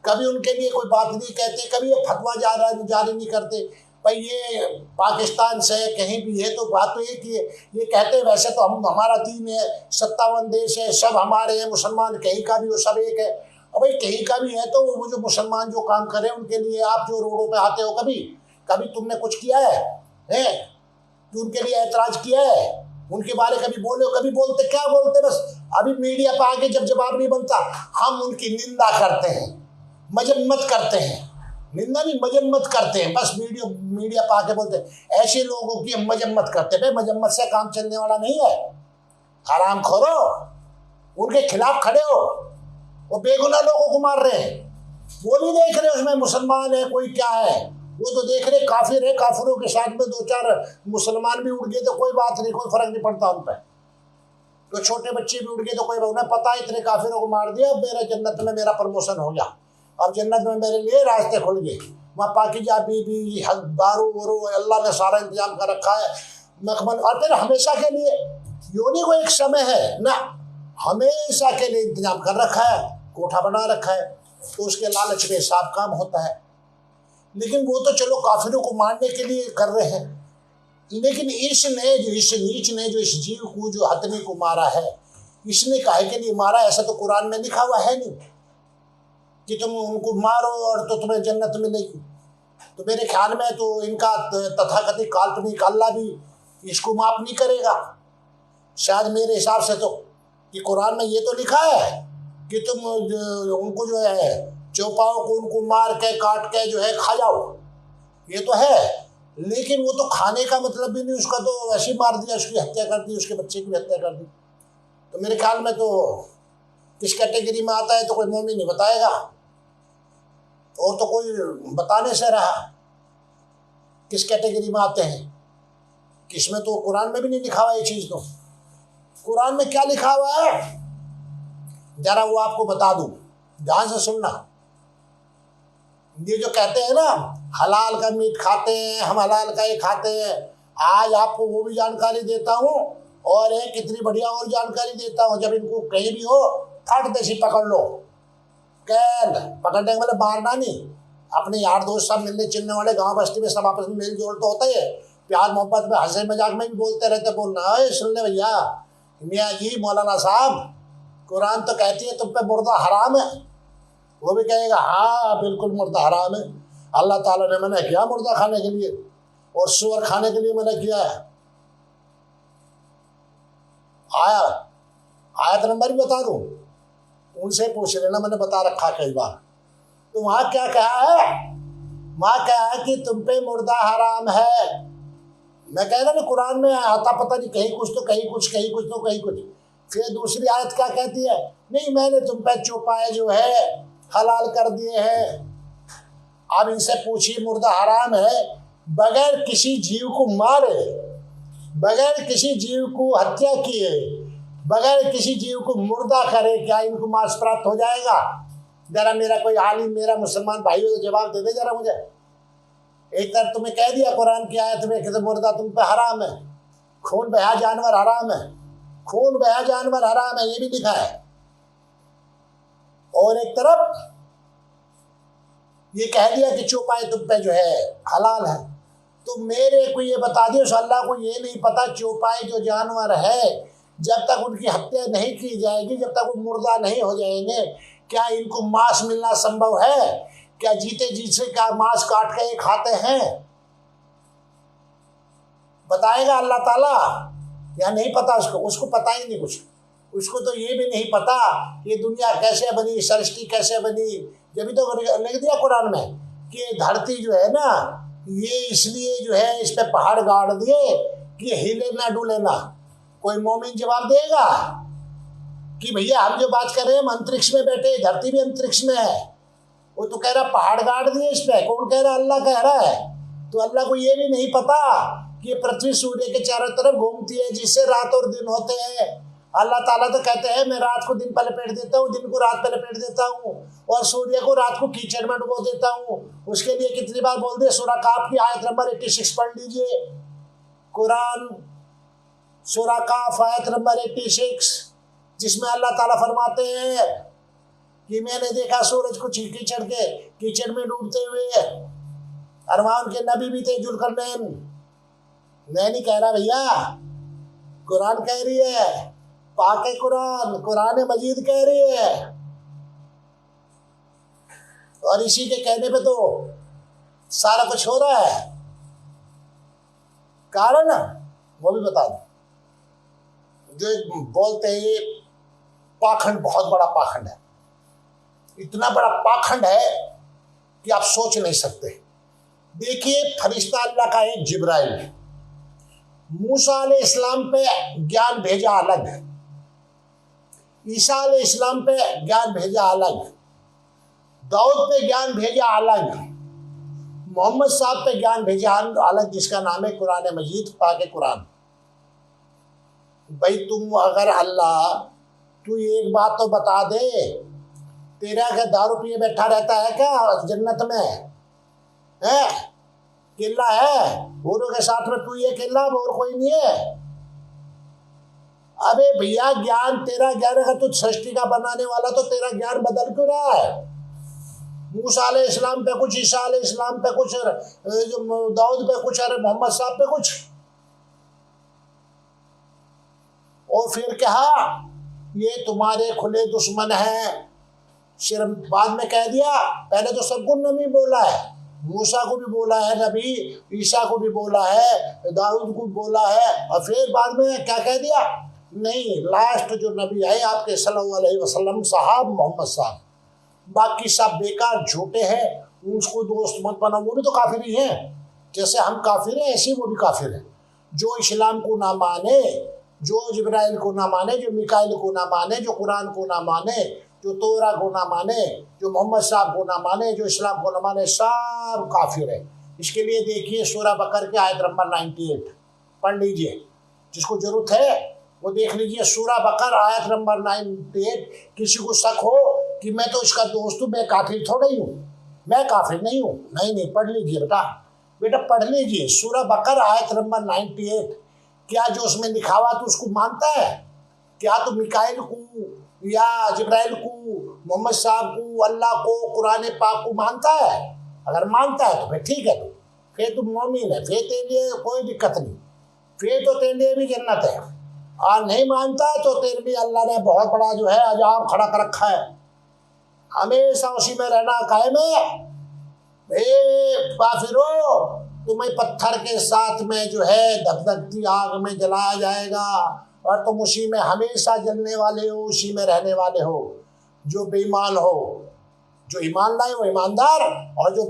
कभी उनके लिए कोई बात नहीं कहते, कभी ये फतवा जारी नहीं करते। भाई ये पाकिस्तान से कहीं भी है तो बात तो एक ही है। ये कहते हैं वैसे तो हम, हमारा दीन है, 57 देश है, सब हमारे हैं, मुसलमान कहीं का भी हो, सब एक है। अब भाई कहीं का भी है तो वो जो मुसलमान जो काम करे उनके लिए, आप जो रोडों पे आते हो, कभी तुमने कुछ किया है तो उनके लिए ऐतराज किया है? उनके बारे कभी बोले हो? कभी बोलते? क्या बोलते? बस अभी मीडिया पे आके जब जवाब नहीं बनता, हम उनकी निंदा करते हैं, मजम्मत करते हैं। निंदा नहीं, मजम्मत करते हैं। बस मीडिया पे आके बोलते हैं, ऐसे लोगों की हम मजम्मत करते हैं। मजम्मत से काम चलने वाला नहीं है। हराम खोरो, उनके खिलाफ खड़े हो, वो बेगुनाह लोगों को मार रहे हैं, वो नहीं देख रहे उसमें मुसलमान है कोई क्या है, वो तो देख रहे काफिर है, काफिरों के साथ में दो चार मुसलमान भी उड़ गए तो कोई बात नहीं, कोई फर्क नहीं पड़ता उन पर। तो छोटे बच्चे भी उड़ गए तो कोई, उन्हें पता है इतने काफिरों को मार दिया, अब मेरा जन्नत में मेरा प्रमोशन हो गया, अब जन्नत में मेरे लिए रास्ते खुल गए। वहाँ पाकीज़ा बीबी दारू वारू अल्लाह ने सारा इंतजाम कर रखा है मखमल, और फिर हमेशा के लिए, योनि को एक समय है ना, हमेशा के लिए इंतजाम कर रखा है, कोठा बना रखा है, तो उसके लालच में सब काम होता है। लेकिन वो तो चलो काफिरों को मारने के लिए कर रहे हैं, लेकिन इसने जो इस नीच ने जो इस जीव को जो हथनी को मारा है, इसने काहे के लिए मारा, ऐसा तो कुरान में लिखा हुआ है नहीं कि तुम उनको मारो और तो तुम्हें जन्नत मिलेगी। तो मेरे ख्याल में तो इनका तथाकथित काल्पनिक अल्लाह भी इसको माफ नहीं करेगा शायद, मेरे हिसाब से तो, कि कुरान में ये तो लिखा है कि तुम उनको जो है चौपाओं को उनको मार के काट के जो है खा जाओ, ये तो है, लेकिन वो तो खाने का मतलब भी नहीं, उसका तो वैसे ही मार दिया, उसकी हत्या कर दी, उसके बच्चे की हत्या कर दी। तो मेरे ख्याल में तो किस कैटेगरी में आता है तो कोई मोमिन नहीं बताएगा, और तो कोई बताने से रहा किस कैटेगरी में आते हैं, किसमें तो कुरान में भी नहीं लिखा हुआ ये चीज। तो कुरान में क्या लिखा हुआ है जरा वो आपको बता दूं, ध्यान से सुनना। ये जो कहते हैं ना हलाल का मीट खाते हैं, हम हलाल का ही खाते हैं, आज आपको वो भी जानकारी देता हूँ, और एक कितनी बढ़िया और जानकारी देता हूँ। जब इनको कहीं भी हो फट देसी पकड़ लो, कैद पकड़ने का मतलब मारना नहीं, अपने यार दोस्त सब मिलने चिलने वाले गांव बस्ती में सब आपस में मेल जोल तो होता है, प्यार मोहब्बत में हंसे मजाक में भी बोलते रहते, बोलना सुन ले भैया मियाँ जी मौलाना साहब, कुरान तो कहती है तुम पे मुर्दा हराम है, वो भी कहेगा हाँ बिल्कुल मुर्दा हराम है, अल्लाह ताला ने मना किया मुर्दा खाने के लिए और सूअर खाने के लिए मना किया है। आयत नंबर भी बता दूं, उनसे पूछ लेना, मैंने बता रखा कई बार। तो वहां क्या कहा है, वहां क्या है कि तुम पे मुर्दा हराम है। मैं कह रहा ना कुरान में आता पता नहीं, कहीं कुछ तो कहीं कुछ, कहीं कुछ तो कहीं कुछ। फिर दूसरी आयत क्या कहती है, नहीं मैंने तुम पे चौपाए जो है हलाल कर दिए हैं। अब इनसे पूछिए मुर्दा हराम है बगैर किसी जीव को मारे, बगैर किसी जीव को हत्या किए, बगैर किसी जीव को मुर्दा करे, क्या इनको मांस प्राप्त हो जाएगा? जरा मेरा कोई आलिम मेरा मुसलमान भाई हो तो जवाब दे दे जरा मुझे। एक तरफ तुम्हें कह दिया कुरान की आयत में कि मुर्दा तुम पे हराम है, खून बहा जानवर हराम है, खून बहा जानवर हराम है, ये भी लिखा है, और एक तरफ ये कह दिया कि चौपाए तुम पे जो है हलाल है। तो मेरे को ये बता दिया, उस अल्लाह को ये नहीं पता चौपाए जो जानवर है जब तक उनकी हत्या नहीं की जाएगी, जब तक वो मुर्दा नहीं हो जाएंगे, क्या इनको मांस मिलना संभव है? क्या जीते जी से क्या मांस काट के खाते हैं? बताएगा अल्लाह ताला या नहीं पता उसको? उसको पता ही नहीं कुछ। उसको तो ये भी नहीं पता ये दुनिया कैसे बनी, सृष्टि कैसे बनी। जब तो लिख दिया कुरान में कि धरती जो है ना ये इसलिए जो है इस पे पहाड़ गाड़ दिए कि हिले ना डुले ना। कोई मोमिन जवाब देगा कि भैया हम जो बात कर रहे हैं हम अंतरिक्ष में बैठे, धरती भी अंतरिक्ष में है। वो तो कह रहा पहाड़ गाड़ दिए इस पे, कौन कह रहा? अल्लाह कह रहा है। तो अल्लाह को ये भी नहीं पता कि पृथ्वी सूर्य के चारों तरफ घूमती है जिससे रात और दिन होते हैं। अल्लाह ताला तो कहते हैं मैं रात को दिन पर लपेट देता हूँ, दिन को रात पर लपेट देता हूँ, और सूर्य को रात को कीचड़ में डुबो देता हूँ। उसके लिए कितनी बार बोल दिया, सूरह काफ की आयत नंबर 86 पढ़ लीजिए, कुरान सूरह काफ आयत नंबर 86, जिसमें अल्लाह ताला फरमाते हैं कि मैंने देखा सूरज को कीचड़ में डूबते हुए, और वहां उनके नबी भी थे जुल्करनैन। मैं नहीं कह रहा भैया, कुरान कह रही है, पाके कुरान मजीद कह रही है, और इसी के कहने पे तो सारा कुछ हो रहा है। कारण वो भी बता दो। जो बोलते हैं ये पाखंड बहुत बड़ा पाखंड है, इतना बड़ा पाखंड है कि आप सोच नहीं सकते। देखिए फरिश्ता अल्लाह का एक जिब्राइल, मूसा अलैहिस्सलाम पे ज्ञान भेजा अलग, ईसा अलैहिस्सलाम पे ज्ञान भेजा अलग, दाऊद पे ज्ञान भेजा अलग, मोहम्मद साहब पे ज्ञान भेजा अलग, जिसका नाम है कुरान मजीद, पाक कुरान। भाई तुम अगर अल्लाह, तू एक बात तो बता दे, तेरा क्या दारू पिए बैठा रहता है क्या जन्नत में? है केला है गोरों के साथ में, तू ये केला, और कोई नहीं है। अबे भैया ज्ञान, तेरा ज्ञान अगर तू सृष्टि का बनाने वाला, तो तेरा ज्ञान बदल क्यों रहा है? मूसा अलैहि इस्लाम पे कुछ, ईसा अलैहि इस्लाम पे कुछ, जो दाऊद पे कुछ, अरे मोहम्मद साहब पे कुछ। और फिर कहा ये तुम्हारे खुले दुश्मन हैं। सिर्फ बाद में कह दिया, पहले तो सबको नबी बोला है, मूसा को भी बोला है नबी, ईसा को भी बोला है, दाऊद को बोला है, और फिर बाद में क्या कह दिया? नहीं, लास्ट जो नबी आए आपके सल्लल्लाहु अलैहि वसल्लम साहब, मोहम्मद साहब, बाकी सब बेकार झूठे हैं, उसको दोस्त मत बनाओ। वो भी तो काफिर ही हैं, जैसे हम काफिर हैं ऐसे वो भी काफिर हैं। जो इस्लाम को ना माने, जो जिब्राइल को ना माने, जो मिकाइल को ना माने, जो कुरान को ना माने, जो तोरा को ना माने, जो मोहम्मद साहब को ना माने, जो इस्लाम को ना माने, सब काफिर है। इसके लिए देखिए सूरह बकर के आयत नंबर 98 पढ़ लीजिए, जिसको जरूरत है वो देख लीजिए। सूरह बकर आयत नंबर 98। किसी को शक हो कि मैं तो इसका दोस्त हूँ, मैं काफिर थोड़ा ही हूँ, मैं काफिर नहीं हूँ, नहीं पढ़ लीजिए बेटा, बेटा पढ़ लीजिए सूरह बकर आयत नंबर 98। क्या जो उसमें लिखा हुआ तो उसको मानता है? क्या तो मिकाइल को या जिब्राइल को, मोहम्मद साहब को, अल्लाह को, कुरान पाक को मानता है? अगर मानता है तो फिर ठीक है, तो फिर तुम मोमिन है, फिर तेरे लिए कोई दिक्कत नहीं, फिर तो तेरे लिए भी जन्नत है। और नहीं मानता तो तेरे लिए अल्लाह ने बहुत बड़ा जो है अजाब खड़ा कर रखा है, हमेशा उसी में रहना कायम है। काफिरो, तुम्हें पत्थर के साथ में जो है धकधकती आग में जलाया जाएगा, और तुम उसी में हमेशा जलने वाले हो, उसी में रहने वाले हो। जो बेईमान हो, जो ईमान लाए वो ईमानदार, और जो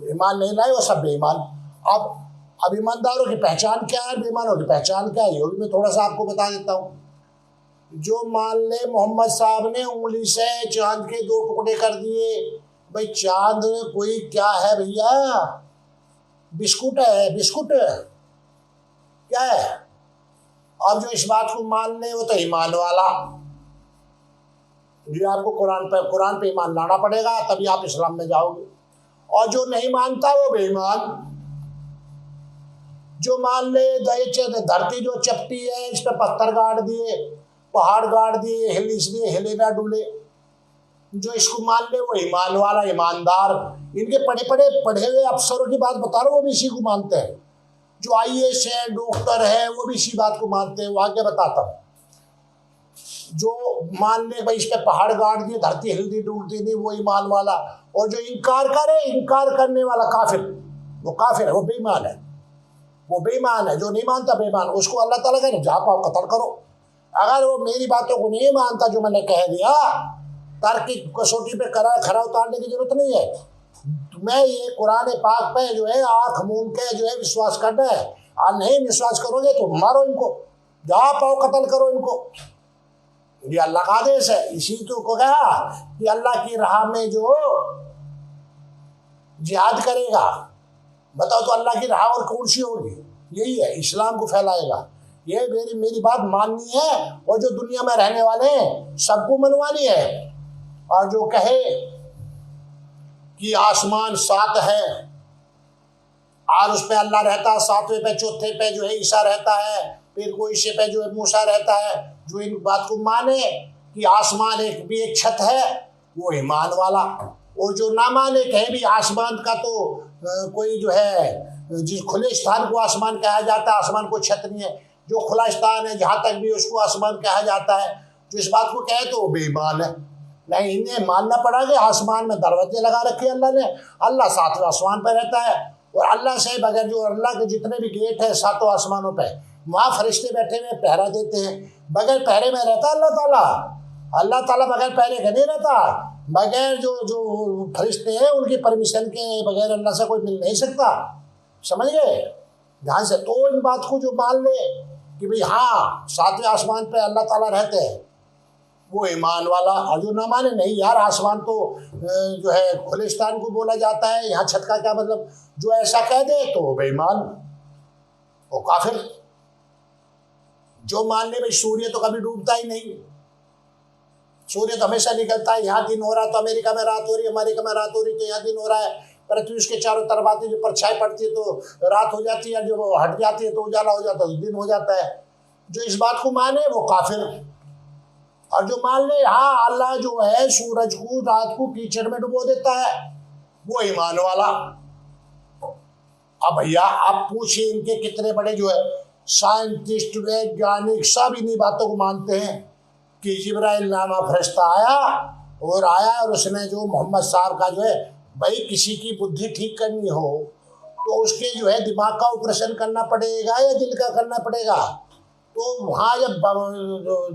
ईमान नहीं लाए वो सब बेईमान। अब ईमानदारों की पहचान क्या है, बेईमानों की पहचान क्या है, ये भी मैं थोड़ा सा आपको बता देता हूँ। जो मान ले मोहम्मद साहब ने उंगली से चांद के 2 टुकड़े कर दिए, भाई चांद कोई क्या है भैया? बिस्कुट है, बिस्कुट क्या है? अब जो इस बात को मान ले वो तो ईमान वाला, जो आपको कुरान पे ईमान लाना पड़ेगा, तभी आप इस्लाम में जाओगे। और जो नहीं मानता वो बेईमान। जो मान ले धरती जो चपटी है, इस पे पत्थर गाड़ दिए, पहाड़ गाड़ दिए, हिल इसलिए हिले ना डुले, जो इसको मान ले वो ईमान वाला, ईमानदार। इनके पढ़े हुए अफसरों की बात बता रहा हूँ, वो भी इसी को मानते हैं। जो IAS है, डॉक्टर है, वो भी इसी बात को मानते हैं, वो आगे बताता हूँ। जो मान ले भाई इस पे पहाड़ गाड़ दिए, धरती हिलती डुलती नहीं, वो ईमान वाला। और जो इनकार करे, इनकार करने वाला काफिर, वो काफिर है, वो बेईमान है, वो बेईमान है। जो नहीं मानता बेईमान, उसको अल्लाह ताला कह रहे जा पाओ कत्ल करो। अगर वो मेरी बातों को नहीं मानता जो मैंने कह दिया, तर्क की कसौटी पे खरा उतारने की जरूरत नहीं है। मैं ये कुरान पाक पे जो है आंख मूंद के जो है विश्वास करना है, और नहीं विश्वास करोगे तो मारो इनको, जा पाओ कत्ल करो इनको। ये अल्लाह का आदेश है। इसी तो को कहा कि अल्लाह की राह में जो जिहाद करेगा, बताओ तो अल्लाह की राह और कौन सी होगी? यही है, इस्लाम को फैलाएगा। ये मेरी बात माननी है, और जो दुनिया में रहने वाले हैं सबको मनवानी है। और जो कहे कि आसमान 7 है और उस पे अल्लाह रहता है, 7वें पे चौथे पे जो है ईसा रहता है, फिर कोई से पे जो है मूसा रहता है, जो इन बात को माने कि आसमान एक छत है, वो ईमान वाला। और जो ना माने कहे भी आसमान का तो कोई जो है, जिस खुले स्थान को आसमान कहा जाता है, आसमान को छत नहीं है, जो खुला स्थान है जहाँ तक भी उसको आसमान कहा जाता है, जो इस बात को कहे तो वो बेईमान है। नहीं, इन्हें मानना पड़ा कि आसमान में दरवाजे लगा रखे अल्लाह ने, अल्लाह 7वें आसमान पर रहता है, और अल्लाह से बगैर जो अल्लाह के जितने भी गेट है 7 आसमानों पे, वहाँ फरिश्ते बैठे हुए पहरा देते हैं। बगैर पहरे में रहता अल्लाह ताला? अल्लाह ताला बगैर पहरे के नहीं रहता। बगैर जो फरिश्ते हैं उनकी परमिशन के बगैर अल्लाह से कोई मिल नहीं सकता, समझ गए ध्यान से। तो इन बात को जो मान ले कि भाई हाँ 7वें आसमान पे अल्लाह ताला रहते हैं, वो ईमान वाला। और जो ना माने, नहीं यार आसमान तो जो है खुलिस्तान को बोला जाता है, यहाँ छत का क्या मतलब, जो ऐसा कह दे तो वो बेईमान, वो काफिर। जो मान ले भाई सूर्य तो कभी डूबता ही नहीं, सूर्य तो हमेशा निकलता है। यहाँ दिन हो रहा तो अमेरिका में रात हो रही है, अमेरिका में रात हो रही तो यहाँ दिन हो रहा है। पृथ्वी उसके चारों तरफ आती है, जो परछाई पड़ती है तो रात हो जाती है, जो हट जाती है तो उजाला हो जाता है, दिन हो जाता है। जो इस बात को माने वो काफिर। और जो मान ले हाँ अल्लाह जो है सूरज को रात को कीचड़ में डुबो देता है, वो ईमान वाला। अब भैया आप पूछिए, इनके कितने बड़े जो है साइंटिस्ट वैज्ञानिक सब इन्हीं बातों को मानते हैं कि जिब्राइल नामा फरिश्ता आया और उसने जो मोहम्मद साहब का जो है, भाई किसी की बुद्धि ठीक करनी हो तो उसके जो है दिमाग का ऑपरेशन करना पड़ेगा या दिल का करना पड़ेगा। तो वहाँ जब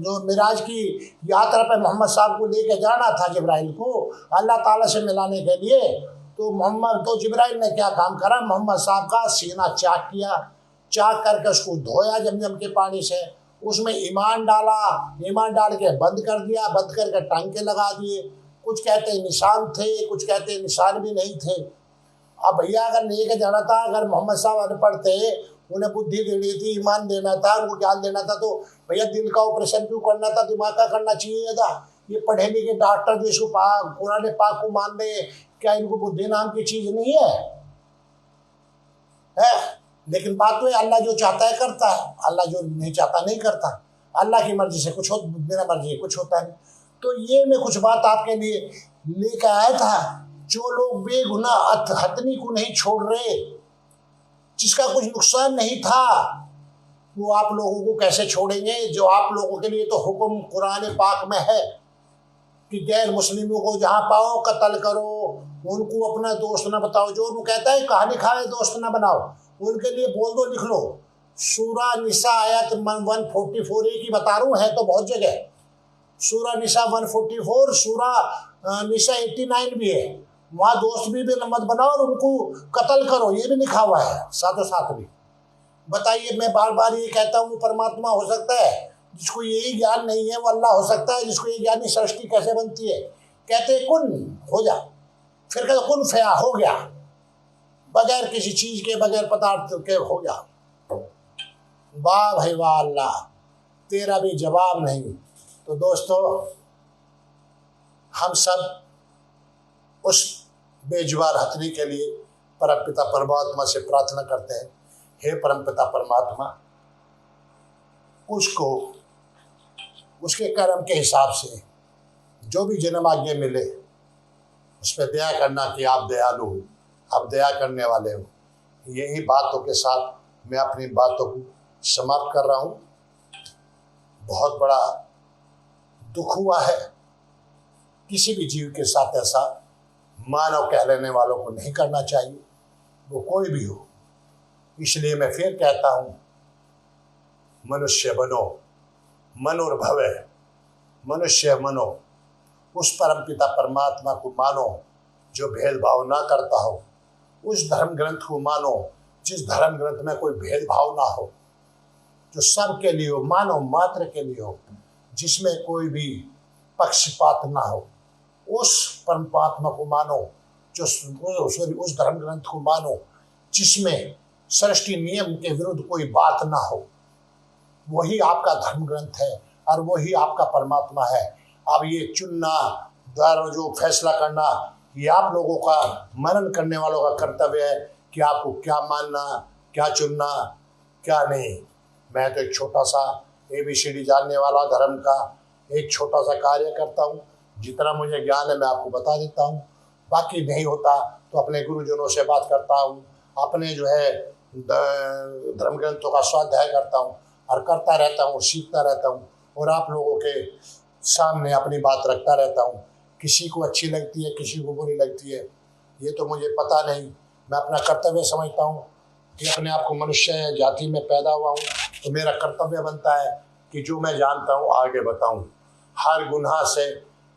जो मिराज की यात्रा पे मोहम्मद साहब को लेके जाना था जिब्राइल को अल्लाह ताला से मिलाने के लिए, तो जिब्राइल ने क्या काम करा, मोहम्मद साहब का सीना चाक किया, चाक करके उसको धोया जमजम के पानी से, उसमें ईमान डाला, ईमान डाल के बंद कर दिया, बंद करके टांके लगा दिए। कुछ कहते हैं निशान थे, कुछ कहते हैं निशान भी नहीं थे। अब भैया अगर लेके जाना था, अगर मोहम्मद साहब अनपढ़ थे, उन्हें बुद्धि देनी थी, ईमान देना था, उनको ज्ञान देना था, तो भैया दिल का ऑपरेशन क्यों करना था, दिमाग का करना चाहिए था। ये पढ़े लिखे डॉक्टर जो इसको कुरान पाक को मान दे, क्या इनको बुद्धि नाम की चीज नहीं है? लेकिन बात तो है अल्लाह जो चाहता है करता है, अल्लाह जो नहीं चाहता नहीं करता। अल्लाह की मर्जी से कुछ हो, बिना मर्जी कुछ होता है। तो ये मैं कुछ बात आपके लिए लेकर आया था। जो लोग बेगुनाह हथनी को नहीं छोड़ रहे, जिसका कुछ नुकसान नहीं था, वो आप लोगों को कैसे छोड़ेंगे? जो आप लोगों के लिए तो हुक्म कुरान पाक में है कि गैर मुस्लिमों को जहाँ पाओ कत्ल करो, उनको अपना दोस्त ना बताओ। जो उनको कहता है कहानी खाए दोस्त ना बनाओ, उनके लिए बोल दो, लिख लो। सूरा निसा आयत 144 की बता रहा हूँ, है तो बहुत जगह। सूरा निसा 144, सूरा निसा 89 भी है। वहाँ दोस्त भी मत बनाओ और उनको कत्ल करो, ये भी लिखा हुआ है साथों साथ भी। बताइए, मैं बार बार ये कहता हूँ परमात्मा हो सकता है, जिसको यही ज्ञान नहीं है वो अल्लाह हो सकता है, जिसको ये ज्ञान नहीं सृष्टि कैसे बनती है। कहते कुन हो जा, फिर कहते कुन फया हो गया, बगैर किसी चीज के, बगैर पदार्थ के हो गया। वाह भाई वाह अल्लाह, तेरा भी जवाब नहीं। तो दोस्तों, हम सब उस बेजुबान हथनी के लिए परमपिता परमात्मा से प्रार्थना करते हैं, हे परमपिता परमात्मा, उसको उसके कर्म के हिसाब से जो भी जन्म आज्ञा मिले उस पर दया करना कि आप दयालु हो, आप दया करने वाले हो। यही बातों के साथ मैं अपनी बातों को समाप्त कर रहा हूँ। बहुत बड़ा दुख हुआ है, किसी भी जीव के साथ ऐसा मानव कह लेने वालों को नहीं करना चाहिए, वो कोई भी हो। इसलिए मैं फिर कहता हूँ, मनुष्य बनो, मनोर्भवे, मनुष्य मनो, उस परमपिता परमात्मा को मानो जो भेदभाव ना करता हो, उस धर्म ग्रंथ को मानो जिस धर्म ग्रंथ में कोई भेदभाव ना हो, जो सबके लिए हो, मानव मात्र के लिए हो, जिसमें कोई भी पक्षपात ना हो। उस परमात्मा को मानो, जो उस धर्म ग्रंथ को मानो जिसमें सृष्टि नियम के विरुद्ध कोई बात ना हो। वही आपका धर्म ग्रंथ है और वही आपका परमात्मा है। अब ये चुनना द्वारा जो फैसला करना, ये आप लोगों का, मनन करने वालों का कर्तव्य है कि आपको क्या मानना, क्या चुनना, क्या नहीं। मैं तो एक छोटा सा ABCD जानने वाला धर्म का एक छोटा सा कार्य करता हूँ। जितना मुझे ज्ञान है मैं आपको बता देता हूँ, बाकी नहीं होता तो अपने गुरुजनों से बात करता हूँ, अपने जो है धर्म ग्रंथों का स्वाध्याय करता हूँ और करता रहता हूँ, सीखता रहता हूँ और आप लोगों के सामने अपनी बात रखता रहता हूँ। किसी को अच्छी लगती है, किसी को बुरी लगती है, ये तो मुझे पता नहीं। मैं अपना कर्तव्य समझता हूँ कि अपने आप को मनुष्य जाति में पैदा हुआ हूँ, तो मेरा कर्तव्य बनता है कि जो मैं जानता हूँ आगे बताऊँ, हर गुनाह से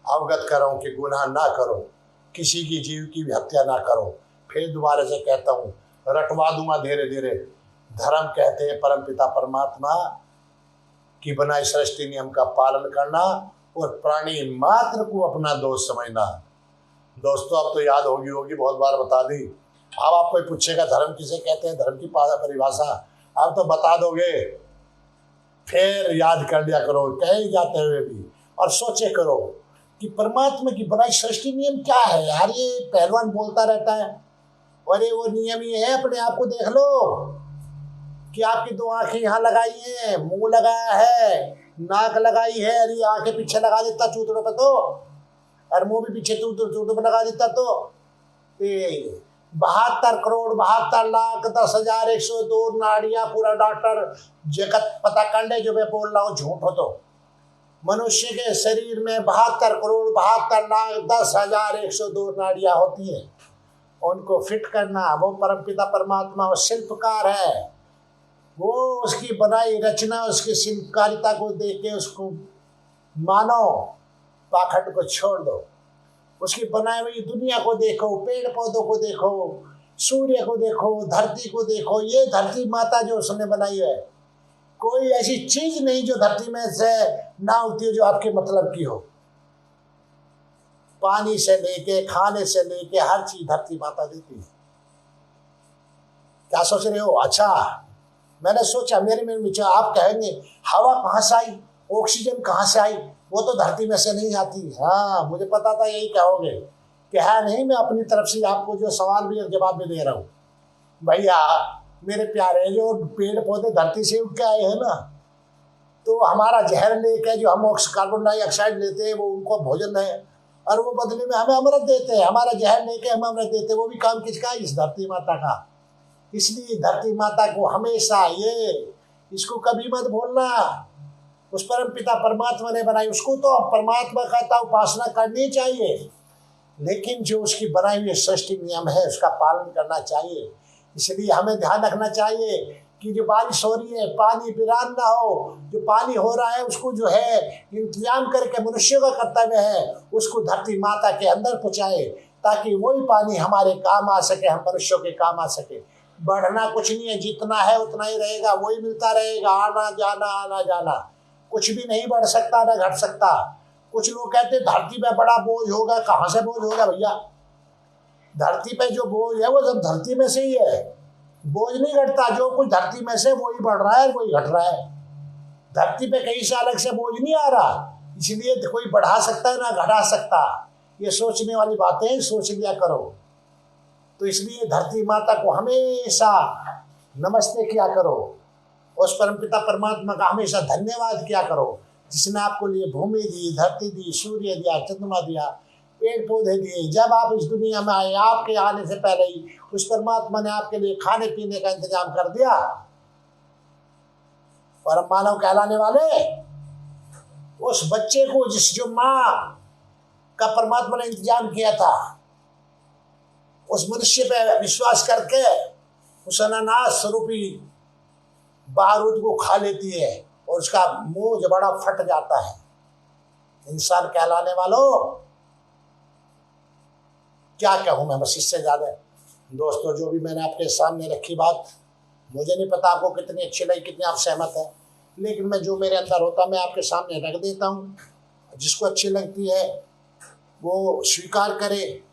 अवगत कराऊँ कि गुनाह ना करो, किसी की जीव की भी हत्या ना करो। फिर दोबारा से कहता हूँ, रटवा दूंगा धीरे धीरे। धर्म कहते हैं परमपिता परमात्मा की बनाई सृष्टि नियम का पालन करना और प्राणी मात्र को अपना दोस्त समझना। दोस्तों अब तो याद होगी बहुत बार बता दी। अब आप कोई पूछेगा धर्म किसे कहते हैं, धर्म की परिभाषा, अब तो बता दोगे, फिर याद कर लिया करो कहे जाते हुए भी, और सोचे करो कि परमात्मा की बनाई सृष्टि नियम क्या है। यार ये पहलवान बोलता रहता है, अरे वो नियम ही है, अपने आप को देख लो कि आपकी दो आंखें यहाँ लगाई हैं, मुंह लगाया है, नाक लगाई है, अरे आंखें पीछे लगा देता चूतड़ों पे तो, और मुंह भी पीछे चूतड़ों पे लगा देता तो 72,72,72,10,102 नाड़ियां पूरा डॉक्टर जगत पता कंडे जो मैं बोल रहा हूँ झूठ हो तो। मनुष्य के शरीर में 72,72,10,102 नाड़ियां होती हैं, उनको फिट करना वो परमपिता परमात्मा और शिल्पकार है। वो उसकी बनाई रचना, उसकी शिल्पकारिता को देख के उसको मानो, पाखंड को छोड़ दो। उसकी बनाई हुई दुनिया को देखो, पेड़ पौधों को देखो, सूर्य को देखो, धरती को देखो। ये धरती माता जो उसने बनाई है, कोई ऐसी चीज नहीं जो धरती में से ना होती हो जो आपके मतलब की हो। पानी से लेके खाने से लेके हर चीज धरती माता देती है। क्या सोच रहे हो? अच्छा मैंने सोचा, मेरे में विचार, आप कहेंगे हवा कहाँ से आई, ऑक्सीजन कहाँ से आई, वो तो धरती में से नहीं आती। हाँ मुझे पता था यही कहोगे कि है नहीं, मैं अपनी तरफ से आपको जो सवाल भी और जवाब भी दे रहा हूँ। भैया मेरे प्यारे, जो पेड़ पौधे धरती से उठ के आए हैं ना, तो हमारा जहर लेके जो हम कार्बन डाइऑक्साइड लेते हैं वो उनको भोजन है, और वो बदले में हमें अमृत देते हैं। हमारा जहर लेके हम अमृत देते हैं, वो भी काम किसका? इस धरती माता का। इसलिए धरती माता को हमेशा इसको कभी मत भूलना, उस परम पिता परमात्मा ने बनाई, उसको तो परमात्मा का उपासना करनी चाहिए, लेकिन जो उसकी बनाई हुई सृष्टि नियम है उसका पालन करना चाहिए। इसलिए हमें ध्यान रखना चाहिए कि जो बारिश हो रही है पानी वीरान ना हो, जो पानी हो रहा है उसको जो है इंतजाम करके मनुष्यों का कर्तव्य है उसको धरती माता के अंदर पहुँचाए, ताकि वही पानी हमारे काम आ सके, हम मनुष्यों के काम आ सके। बढ़ना कुछ नहीं है, जितना है उतना ही रहेगा, वही मिलता रहेगा, आना जाना, कुछ भी नहीं बढ़ सकता ना घट सकता। कुछ लोग कहते धरती पे बड़ा बोझ होगा, कहाँ से बोझ होगा भैया? धरती पे जो बोझ है वो सब धरती में से ही है, बोझ नहीं घटता। जो कुछ धरती में से वही बढ़ रहा है, वही घट रहा है। धरती पे कहीं से अलग से बोझ नहीं आ रहा, इसलिए कोई बढ़ा सकता है ना घटा सकता। ये सोचने वाली बातें सोच लिया करो। तो इसलिए धरती माता को हमेशा नमस्ते किया करो, उस परमपिता परमात्मा का हमेशा धन्यवाद किया करो, जिसने आपको लिए भूमि दी, धरती दी, सूर्य दिया, चंद्रमा दिया, पेड़ पौधे दिए। जब आप इस दुनिया में आए, आपके आने से पहले ही उस परमात्मा ने आपके लिए खाने पीने का इंतजाम कर दिया। परम मानव कहलाने वाले उस बच्चे को जो माँ का परमात्मा ने इंतजाम किया था, उस मनुष्य पे विश्वास करके उस अनानास स्वरूपी बारूद को खा लेती है और उसका मुंह जो बड़ा फट जाता है। इंसान कहलाने वालों क्या कहूँ मैं, बस इससे ज्यादा। दोस्तों जो भी मैंने आपके सामने रखी बात, मुझे नहीं पता आपको कितनी अच्छी लगी, कितनी आप सहमत है, लेकिन मैं जो मेरे अंदर होता मैं आपके सामने रख देता हूँ। जिसको अच्छी लगती है वो स्वीकार करे,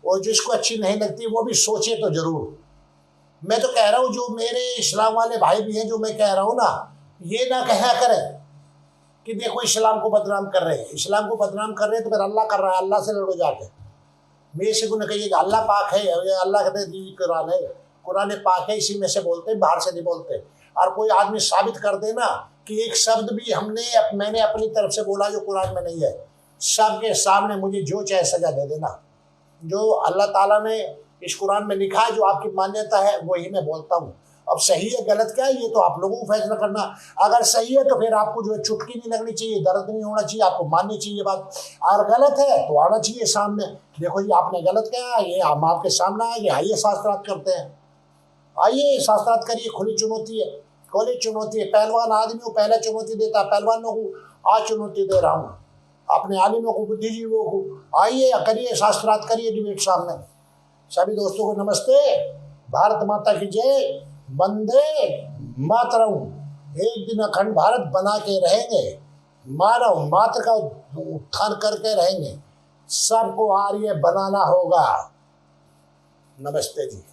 और जिसको अच्छी नहीं लगती वो भी सोचे तो जरूर। मैं तो कह रहा हूँ जो मेरे इस्लाम वाले भाई भी हैं, जो मैं कह रहा हूँ ना, ये ना कहा करें कि देखो इस्लाम को बदनाम कर रहे हैं। इस्लाम को बदनाम कर रहे हैं तो फिर अल्लाह कर रहा है, अल्लाह से लड़ो जाके। मेरे से को न कहिए अल्लाह पाक है, अल्लाह का दी कुरान है, कुरान पाक है, इसी में से बोलते हैं, बाहर से नहीं बोलते। और कोई आदमी साबित कर देना कि एक शब्द भी मैंने अपनी तरफ से बोला जो कुरान में नहीं है, सबके सामने मुझे जो चाहे सजा दे देना। जो अल्लाह ताला ने इस कुरान में लिखा है, जो आपकी मान्यता है, वही मैं बोलता हूँ। अब सही है गलत क्या है ये तो आप लोगों को फैसला करना। अगर सही है तो फिर आपको जो है चुटकी नहीं लगनी चाहिए, दर्द नहीं होना चाहिए, आपको माननी चाहिए बात। और गलत है तो आना चाहिए सामने, देखो जी आपने गलत कहा, ये हम आपके सामने आएंगे, आइए शास्त्रार्थ करते हैं, आइए शास्त्रार्थ करिए। खुली चुनौती है, खुली चुनौती है। पहलवान आदमी को पहले चुनौती देता है, पहलवानों को आज चुनौती दे रहा हूँ, अपने आलिमों को, बुद्धिजीवियों को, आइए करिए शास्त्रार्थ करिए, डिबेट सामने। सभी दोस्तों को नमस्ते, भारत माता की जय, वंदे मातरम। एक दिन अखंड भारत बना के रहेंगे। मानव मात्र का उत्थान करके रहेंगे। सबको आर्य बनाना होगा। नमस्ते जी।